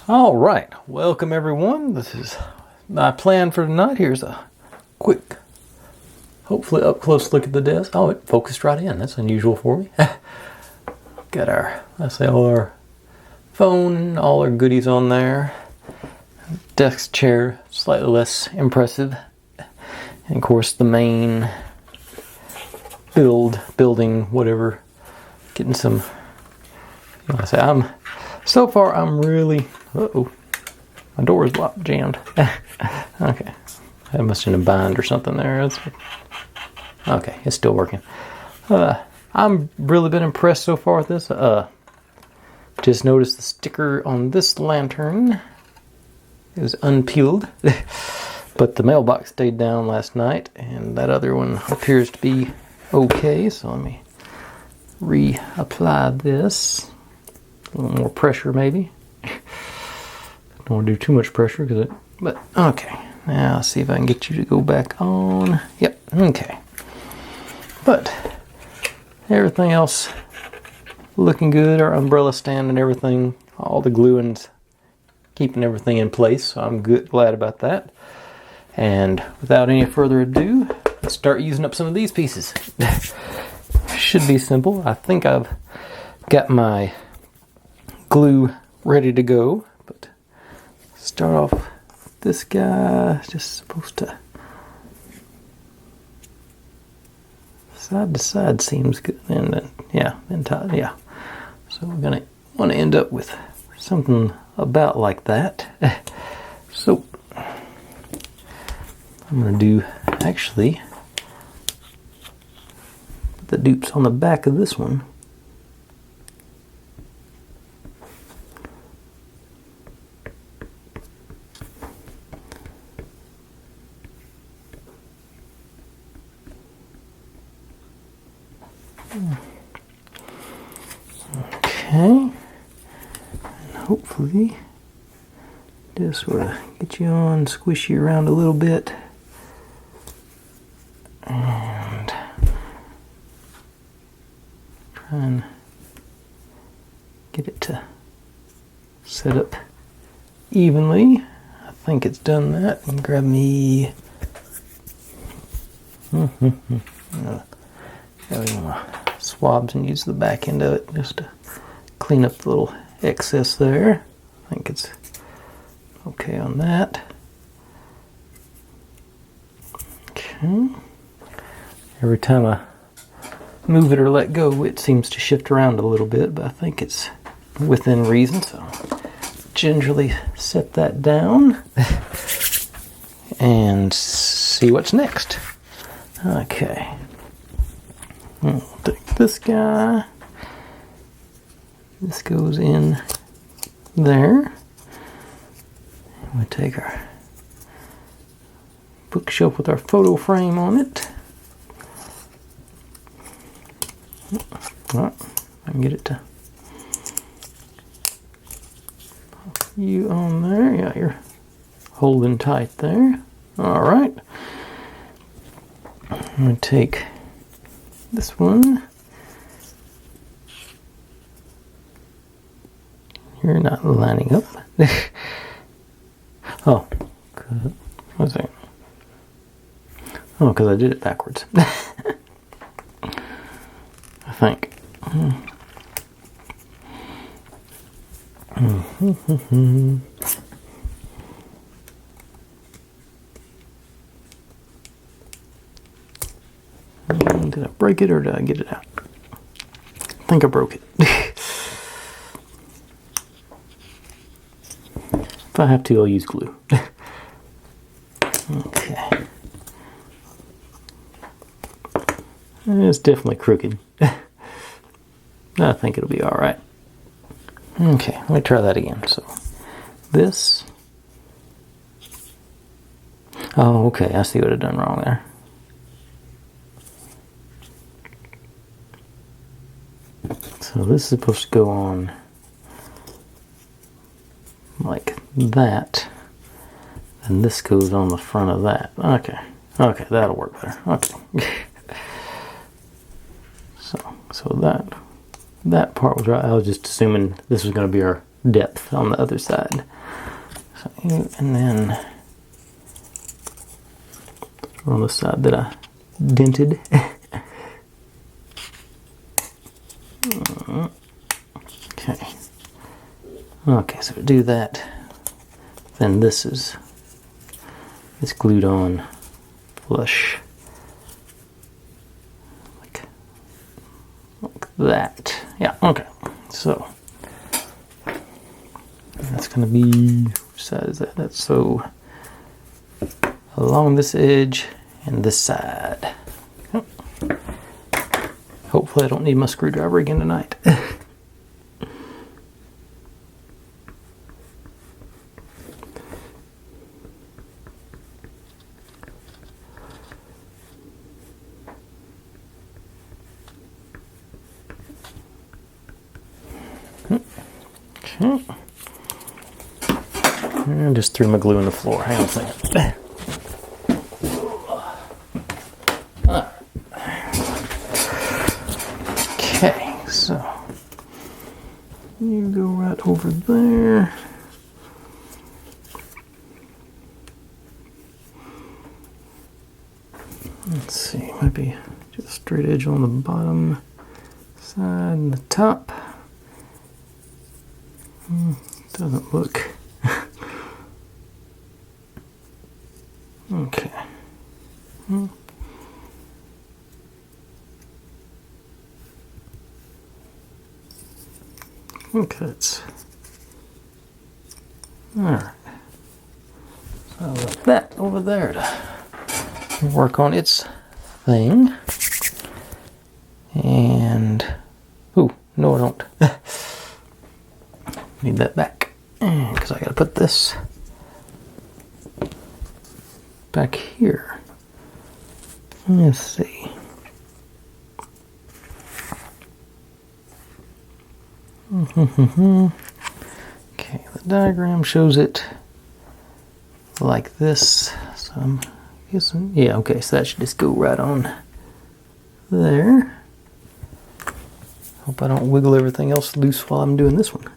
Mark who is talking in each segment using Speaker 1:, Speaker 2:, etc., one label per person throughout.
Speaker 1: All right, welcome everyone. This is my plan for tonight. Here's a quick, hopefully up close look at the desk. Oh, it focused right in. That's unusual for me. Got our, all our phone, all our goodies on there. Desk chair, slightly less impressive. And of course the main building, whatever. Getting some, so far I'm really, my door is locked, jammed. Okay, I must have been a bind or something there. Okay, it's still working. I'm really been impressed so far with this. Just noticed the sticker on this lantern is unpeeled, but the mailbox stayed down last night, and that other one appears to be okay. So let me reapply this. A little more pressure, maybe. Don't want to do too much pressure, but okay. Now, let's see if I can get you to go back on. Yep, okay. But everything else looking good. Our umbrella stand and everything, all the gluing's keeping everything in place, so I'm glad about that. And without any further ado, let's start using up some of these pieces. Should be simple. I think I've got my glue ready to go, but start off with this guy. Just supposed to side to side seems good, and then then tight, so we're gonna want to end up with something about like that. So I'm gonna do actually put the dupes on the back of this one. Okay, and hopefully this will get you on, squish you around a little bit, and try and get it to set up evenly. I think it's done that. And grab me swabs and use the back end of it just to clean up the little excess there. I think it's okay on that. Okay. Every time I move it or let go, it seems to shift around a little bit, but I think it's within reason, so gingerly set that down and see what's next. Okay. We'll take this guy. This goes in there. We take our bookshelf with our photo frame on it. Alright, I can get it to you on there. Yeah, you're holding tight there. Alright. I'm going to take this one. You're not lining up. Oh, what's that? Oh, because I did it backwards. I think. Did I break it or did I get it out? I think I broke it. If I have to, I'll use glue. Okay. It's definitely crooked. I think it'll be alright. Okay, let me try that again. So, this. Oh, okay, I see what I've done wrong there. So this is supposed to go on like that, and this goes on the front of that. Okay, that'll work better. Okay. So that part was right. I was just assuming this was going to be our depth on the other side. So, and then on the side that I dented. Okay. Okay, so to do that, then this is glued on flush like that. Yeah, okay. So that's gonna be, which side is that? That's so along this edge and this side. Hopefully I don't need my screwdriver again tonight. Okay. And just threw my glue in the floor. Hang on a second. Okay, so you go right over there. Let's see, maybe just straight edge on the bottom side and the top. Doesn't look. Okay. Okay, that's alright. So I'll let that over there to work on its thing. And oh no, I don't. Need that back because I gotta put this back here. Let's see. Okay, the diagram shows it like this. So I'm guessing, yeah, okay, so that should just go right on there. Hope I don't wiggle everything else loose while I'm doing this one.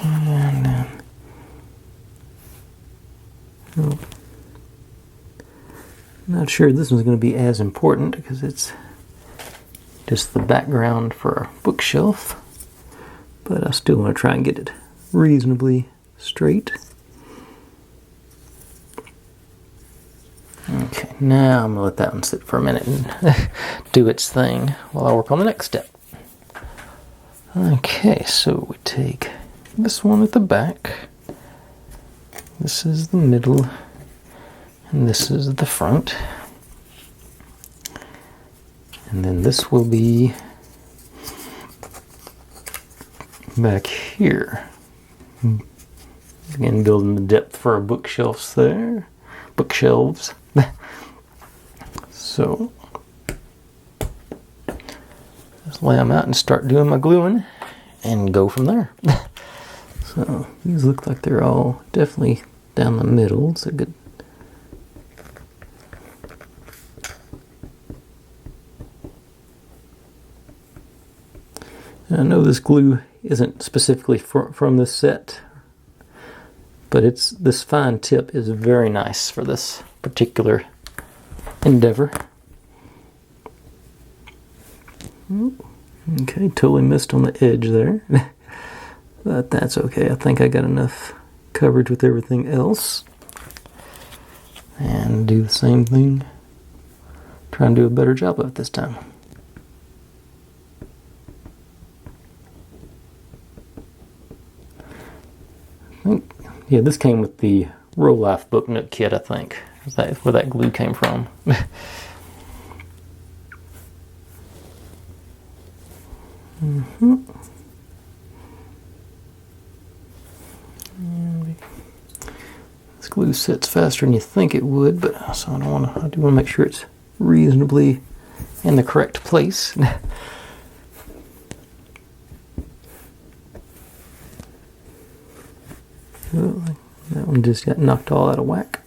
Speaker 1: And then, oh, not sure this one's going to be as important because it's just the background for a bookshelf, but I still want to try and get it reasonably straight. Okay, now I'm going to let that one sit for a minute and do its thing while I work on the next step. Okay, so we take this one at the back, this is the middle, and this is the front. And then this will be back here. Again, building the depth for our bookshelves there. Bookshelves. So, just lay them out and start doing my gluing and go from there. So, these look like they're all definitely down the middle. It's a good. I know this glue isn't specifically from this set, but this fine tip is very nice for this particular endeavor. Okay, totally missed on the edge there, but that's okay. I think I got enough coverage with everything else. And do the same thing. Try and do a better job of it this time. Yeah, this came with the Real Life Book Nook kit, I think. That's where that glue came from. This glue sets faster than you think it would, but so I do want to make sure it's reasonably in the correct place. Oh, that one just got knocked all out of whack.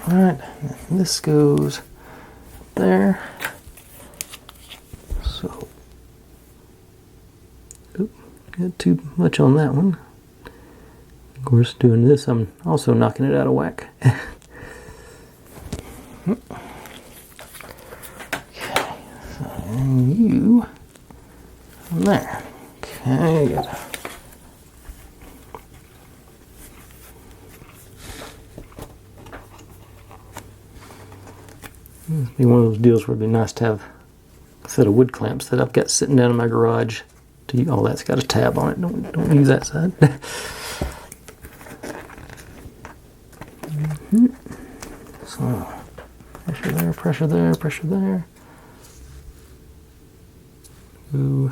Speaker 1: Alright, this goes there. So, oop, got too much on that one. Of course, doing this, I'm also knocking it out of whack. Okay, so, and you on there. Okay, good. This would be one of those deals where it'd be nice to have a set of wood clamps that I've got sitting down in my garage. Oh, that's got a tab on it. Don't use that side. So, pressure there, pressure there, pressure there. Ooh.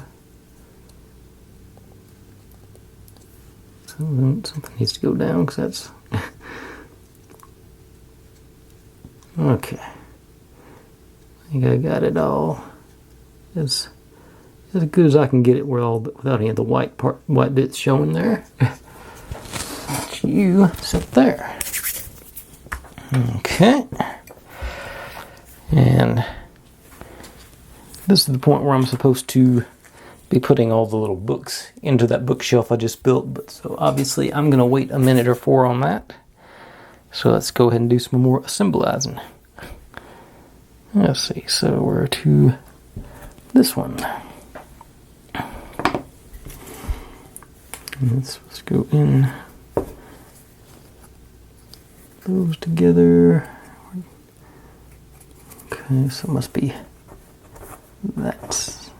Speaker 1: Something needs to go down because that's okay. I think I got it all as good as I can get it without any of the white bits showing there. Let you sit there. Okay. And this is the point where I'm supposed to be putting all the little books into that bookshelf I just built. But so obviously I'm going to wait a minute or 4 on that. So let's go ahead and do some more assembling. Let's see, so we're to this one. Let's go in those together. Okay, so it must be that.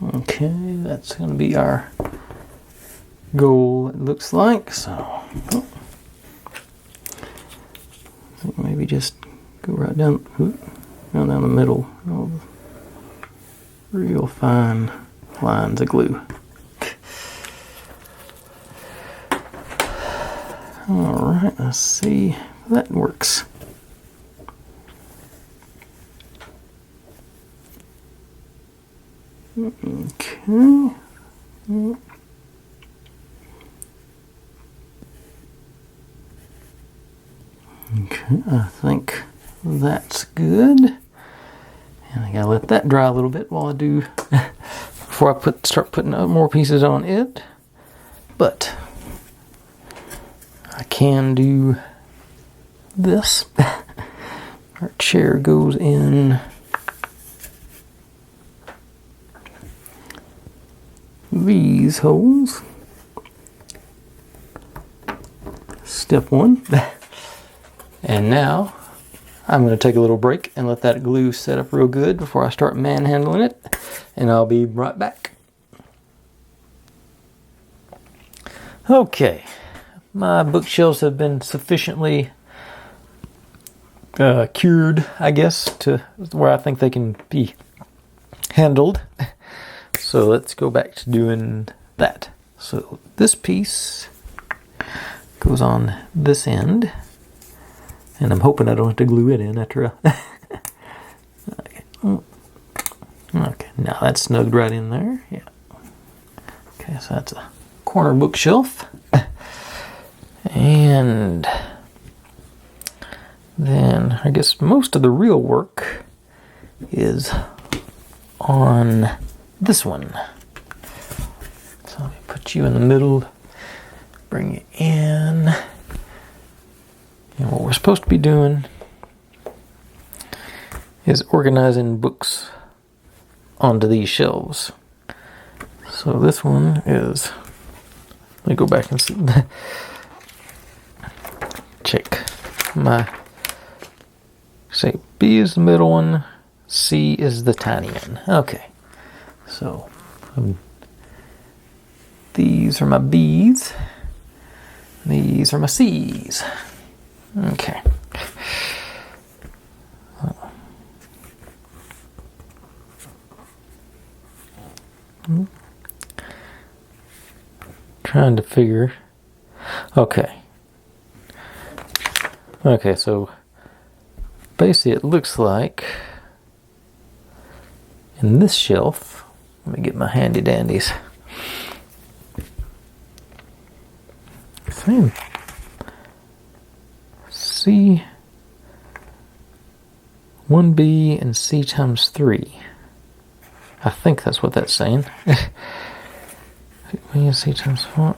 Speaker 1: Okay, that's going to be our goal, it looks like. So, oh. I think maybe just go right down the middle. All the real fine lines of glue. Alright, let's see if that works. Okay. Okay, I think that's good. And I gotta let that dry a little bit while I do, before I start putting more pieces on it. But I can do this. Our chair goes in these holes. Step 1. And now I'm going to take a little break and let that glue set up real good before I start manhandling it, and I'll be right back. Okay, my bookshelves have been sufficiently cured, I guess, to where I think they can be handled. So let's go back to doing that. So this piece goes on this end. And I'm hoping I don't have to glue it in after a... Okay. Okay, now that's snugged right in there. Yeah. Okay, so that's a corner bookshelf. And then I guess most of the real work is on this one. So let me put you in the middle, bring it in. And what we're supposed to be doing is organizing books onto these shelves. So this one is, let me go back and see, check my, say B is the middle one, C is the tiny one. Okay, so these are my B's, these are my C's. Okay. Trying to figure. Okay. Okay, so basically it looks like in this shelf, let me get my handy dandies. Same. C 1B and C times 3. I think that's what that's saying. B and C times 4.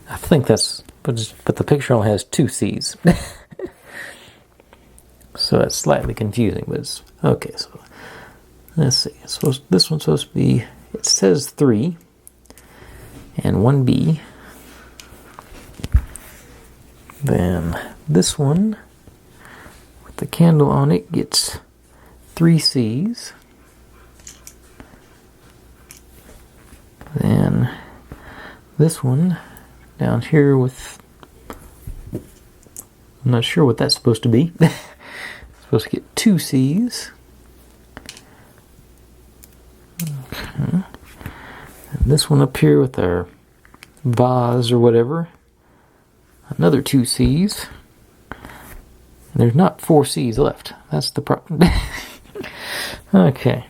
Speaker 1: I think that's, but the picture only has 2 C's. So that's slightly confusing, but it's, okay, so let's see. This one's supposed to be, it says 3 and 1B. Then this one with the candle on it gets 3 C's. Then this one down here with, I'm not sure what that's supposed to be. Supposed to get 2 C's. Okay. And this one up here with our vase or whatever, another 2 C's. And there's not 4 C's left. That's the problem. Okay.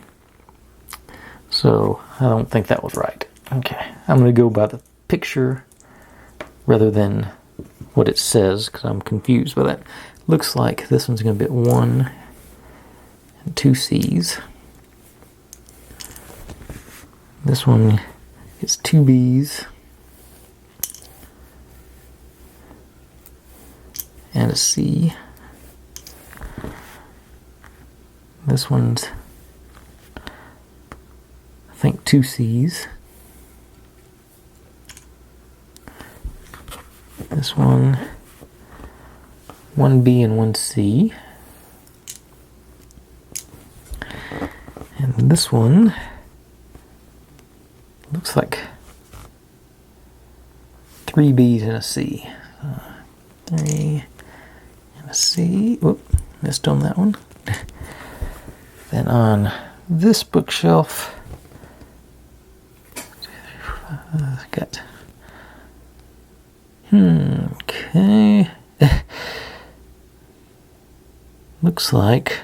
Speaker 1: So I don't think that was right. Okay. I'm going to go by the picture rather than what it says because I'm confused by that. Looks like this one's going to be 1 and 2 C's. This one gets 2 B's and a C. This one's, I think, 2 C's. This one, 1B and 1 C. And this one looks like 3 B's and a C. 3 and a C. Whoop, missed on that one. Then on this bookshelf, got, okay. Looks like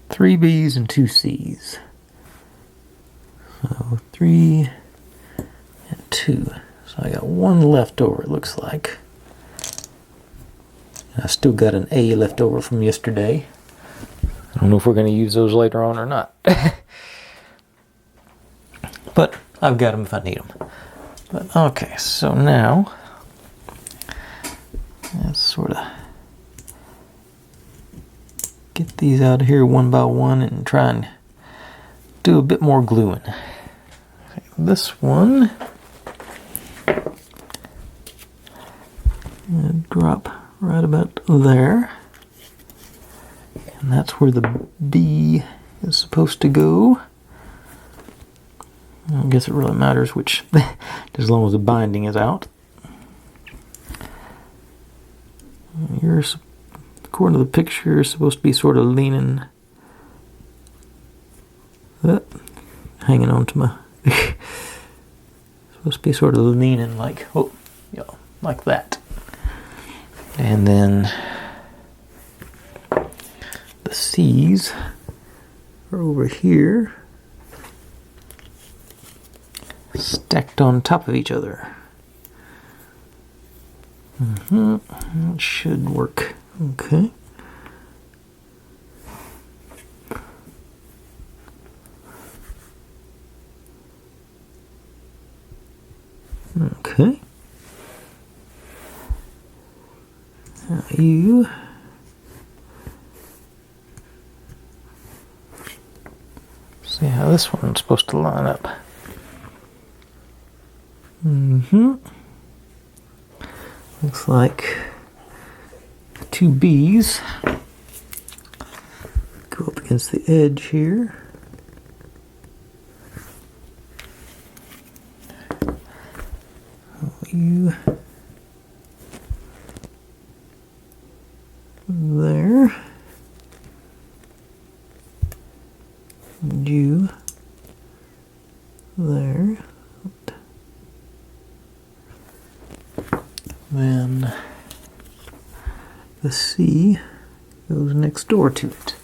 Speaker 1: 3 B's and 2 C's. So 3 and 2. So I got 1 left over, it looks like. I still got an A left over from yesterday. I don't know if we're going to use those later on or not. But I've got them if I need them. But okay, so now let's sort of get these out of here one by one and try and do a bit more gluing. Okay, this one, drop right about there. And that's where the B is supposed to go. I don't guess it really matters which, as long as the binding is out. Yours, according to the picture, is supposed to be sort of leaning, hanging on to my, supposed to be sort of leaning like, oh, yeah, like that. And then the C's are over here, stacked on top of each other. That should work. Okay. Okay. Now you see how this one's supposed to line up. Looks like 2 B's go up against the edge here. You there. then the C goes next door to it.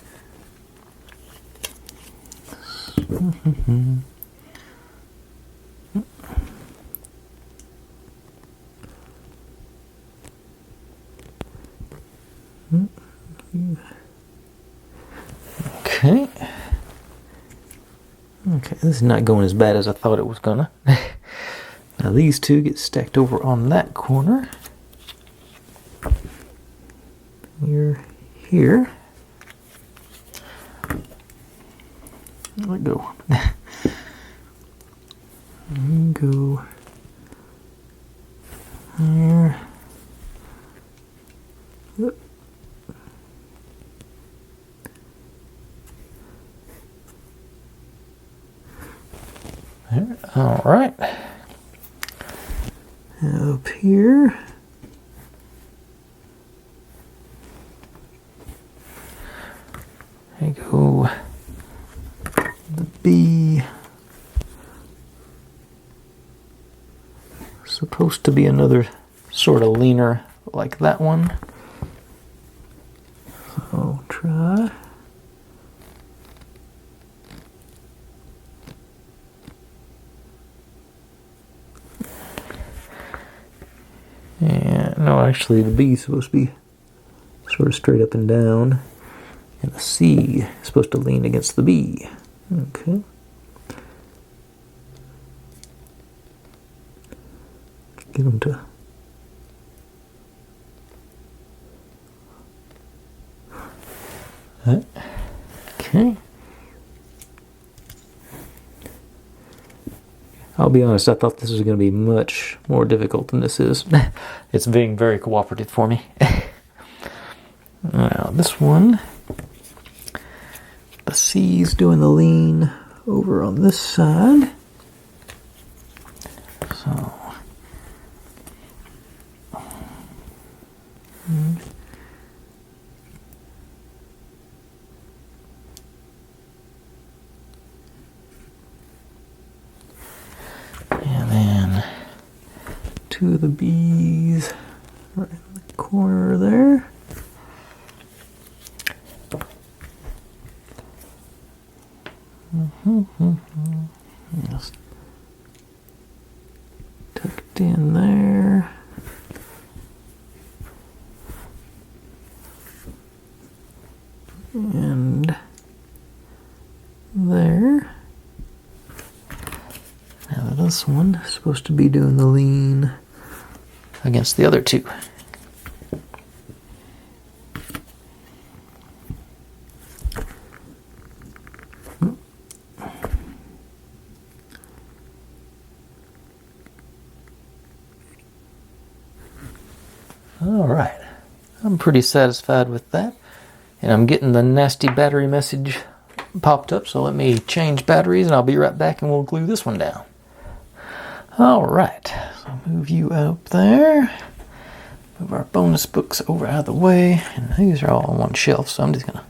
Speaker 1: Okay. Okay, this is not going as bad as I thought it was gonna. Now these two get stacked over on that corner. You're here. Let go. And go there. Yep. There. All right. Up here. There you go. The B. Supposed to be another sort of leaner like that one. So try. And no, actually the B is supposed to be sort of straight up and down. And the C is supposed to lean against the B. Okay. Get them to. Okay. I'll be honest, I thought this was going to be much more difficult than this is. It's being very cooperative for me. Now, this one, the C's doing the lean over on this side. So, and then two of the B's right in the corner there. Just tucked in there. And there. Now this one is supposed to be doing the lean against the other two. All right, I'm pretty satisfied with that. And I'm getting the nasty battery message popped up, so let me change batteries and I'll be right back and we'll glue this one down. All right, so move you up there. Move our bonus books over out of the way. And these are all on one shelf, so I'm just gonna...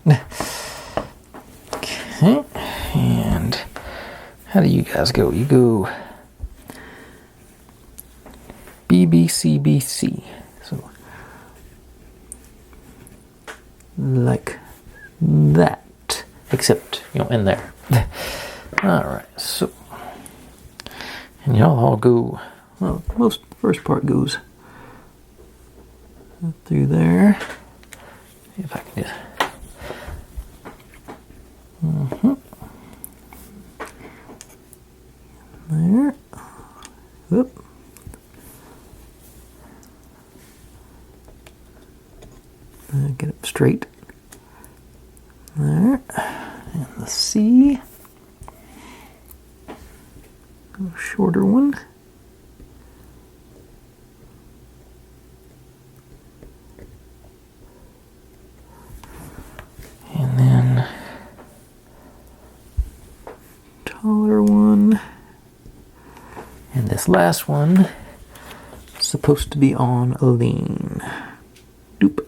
Speaker 1: Okay, and how do you guys go? You go BBCBC. So like that, except, you know, in there. All right, so, and y'all all go, well, most first part goes through there. See if I can just, there, whoop. Get it straight. There. And the C. A shorter one. And then taller one. And this last one is supposed to be on a lean. Doop.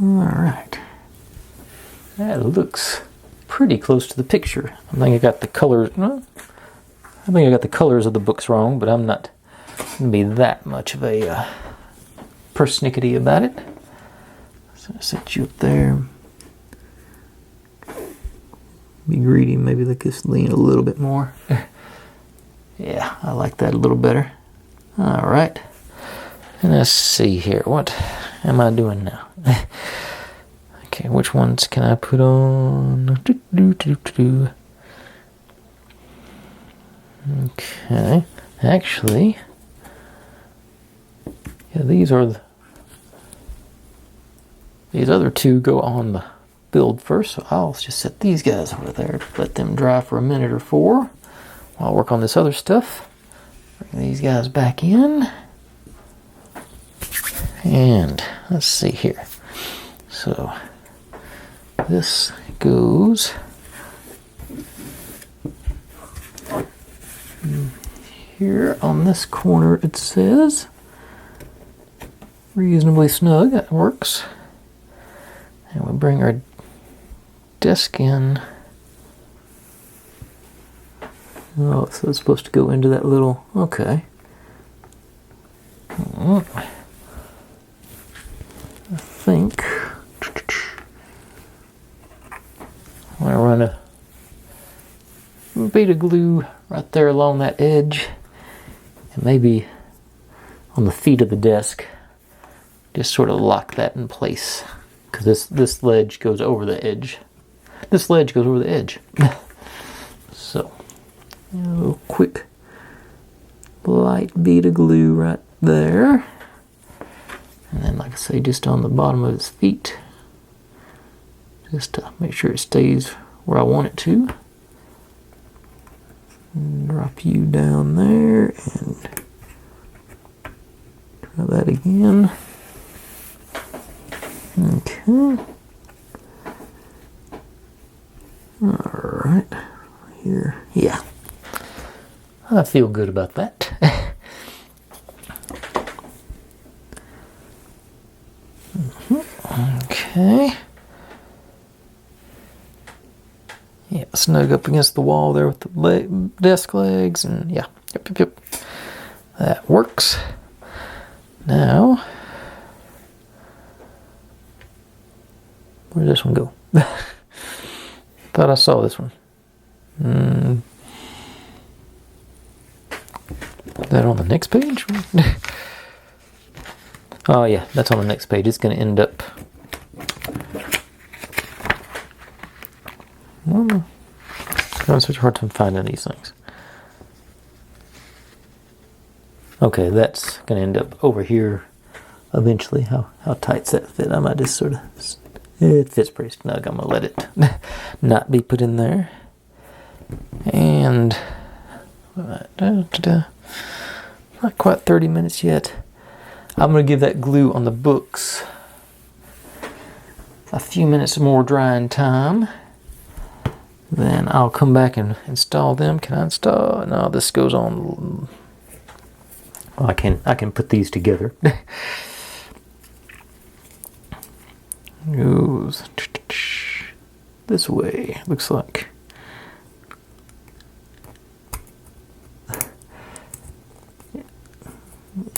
Speaker 1: Alright. That looks pretty close to the picture. I think I got the colors. Well, I think I got the colors of the books wrong, but I'm not going to be that much of a persnickety about it. So I'll set you up there. Be greedy, maybe like this, lean a little bit more. Yeah, I like that a little better. Alright. And let's see here. What am I doing now? Okay, which ones can I put on? Okay, actually, yeah, these other two go on the build first, so I'll just set these guys over there, let them dry for a minute or 4 while I work on this other stuff. Bring these guys back in, and let's see here. So this goes here on this corner. It says reasonably snug. That works. And we bring our desk in. Oh, so it's supposed to go into that little. Okay. I think I'm gonna run a bit of glue right there along that edge, and maybe on the feet of the desk, just sort of lock that in place, because this ledge goes over the edge. This ledge goes over the edge. So, a little quick light bead of glue right there. And then, like I say, just on the bottom of his feet, just to make sure it stays where I want it to. And drop you down there, and try that again. Okay. Alright. Here. Yeah. I feel good about that. Okay. Yeah, snug up against the wall there with the desk legs, and yeah, yep. That works. Now, where'd this one go? Thought I saw this one. Is that on the next page? Oh yeah, that's on the next page. It's going to end up. It's such a hard time finding these things. Okay, that's going to end up over here eventually. How tight's that fit? I might just sort of. It fits pretty snug. I'm going to let it not be put in there. And not quite 30 minutes yet. I'm going to give that glue on the books a few minutes more drying time. Then I'll come back and install them. Can I install? No, this goes on. Well, I can put these together. Goes this way. Looks like.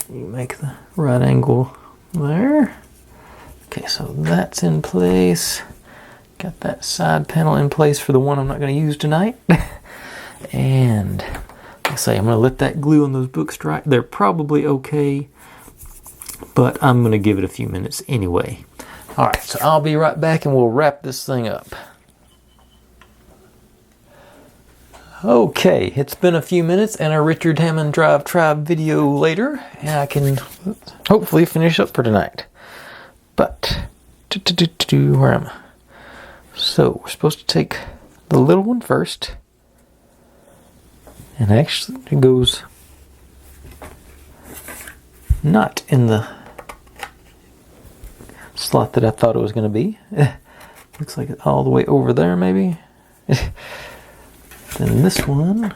Speaker 1: You make the right angle there. Okay, so that's in place. Got that side panel in place for the one I'm not going to use tonight. And like I say, I'm going to let that glue on those books dry. They're probably okay, but I'm going to give it a few minutes anyway. Alright, so I'll be right back and we'll wrap this thing up. Okay, it's been a few minutes and a Richard Hammond Drive Tribe video later, and I can hopefully finish up for tonight. But, where am I? So, we're supposed to take the little one first, and actually it goes not in the slot that I thought it was going to be. Looks like it's all the way over there, maybe. Then this one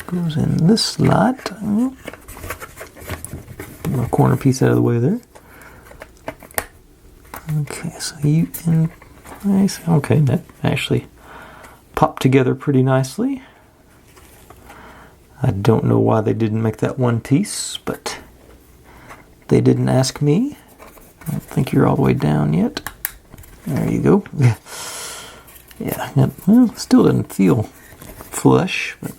Speaker 1: goes in this slot. Get my corner piece out of the way there. so you in place. Okay, that actually popped together pretty nicely. I don't know why they didn't make that one piece, but they didn't ask me. I don't think you're all the way down yet. There you go. Yeah, well, still doesn't feel flush, but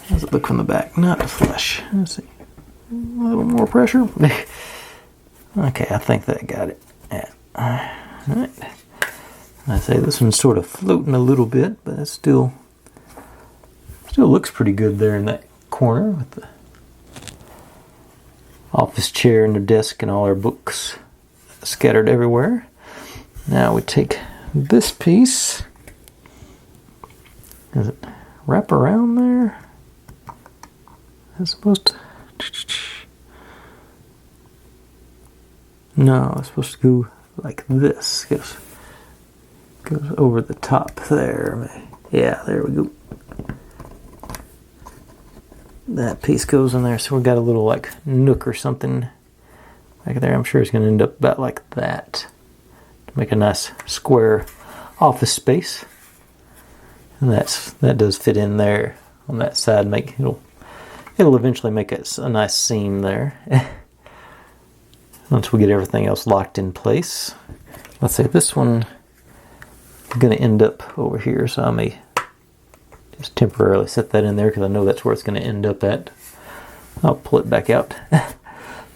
Speaker 1: how does it look from the back? Not flush. Let's see. A little more pressure. Okay, I think that got it. Yeah. All right. I say this one's sort of floating a little bit, but it still looks pretty good there in that corner with the office chair and the desk and all our books scattered everywhere. Now we take this piece. Does it wrap around there? It's supposed to... No, it's supposed to go like this. Goes over the top there. Yeah, there we go. That piece goes in there, so we got a little like nook or something back there. I'm sure it's going to end up about like that to make a nice square office space. And that does fit in there on that side. It'll eventually make it a nice seam there. Once we get everything else locked in place. Let's say this one is going to end up over here, so I may just temporarily set that in there because I know that's where it's going to end up at. I'll pull it back out.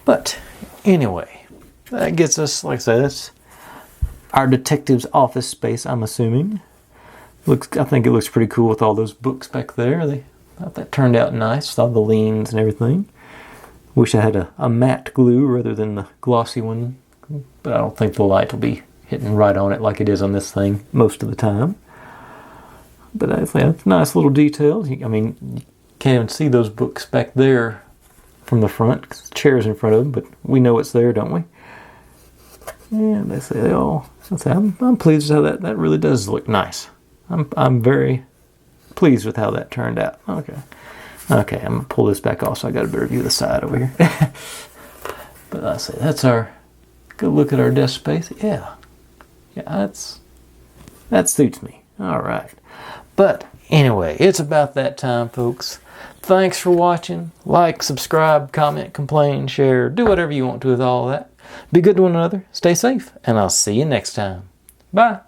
Speaker 1: But anyway, that gets us, like I said, that's our detective's office space, I'm assuming. I think it looks pretty cool with all those books back there. I thought that turned out nice, all the leans and everything. Wish I had a matte glue rather than the glossy one, but I don't think the light will be hitting right on it like it is on this thing most of the time. But I think it's nice little details. I mean, you can't even see those books back there from the front because the chair's in front of them, but we know it's there, don't we? And they say I'm pleased with how that really does look nice. I'm very pleased with how that turned out. Okay, I'm gonna pull this back off so I got a better view of the side over here. But I say that's our good look at our desk space. Yeah, that suits me. All right. But anyway, it's about that time, folks. Thanks for watching. Like, subscribe, comment, complain, share. Do whatever you want to with all that. Be good to one another. Stay safe. And I'll see you next time. Bye.